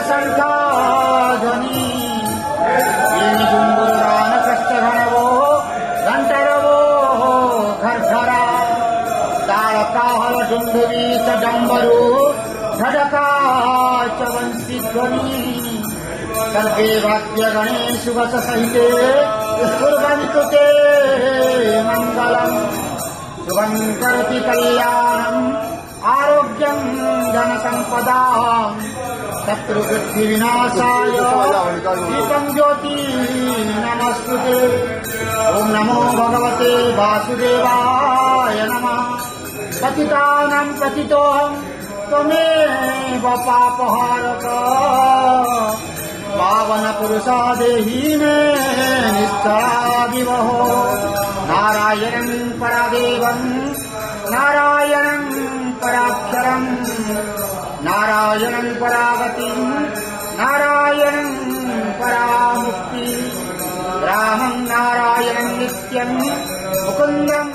शङ्खाध्वनि वेणुजुम्बुरानकष्टघनवो घण्टरवो घर्घरा ताळकाहलडुण्डुरी च डम्बरू झडका च वंशीध्वनि सर्वे वाद्यगणेषु वससहिते कुर्वन्तु ते मङ्गलम् शुभं करोति कल्याणम् आरोग्यं धनसम्पदाम् शत्रुबुद्धिविनाशाय दीपं ज्योति नमस्तुते। ॐ नमो भगवते वासुदेवाय नमः। पतितानां पतितोऽहं त्वमेव पापहारक पावन पुरुषा देहि मे निश्चलादिवहो। नारायणं परादेवं नारायणं पराक्षरं नारायणं परागतिं नारायणं परामुक्ति रामं नारायणं नित्यं मुकुन्दं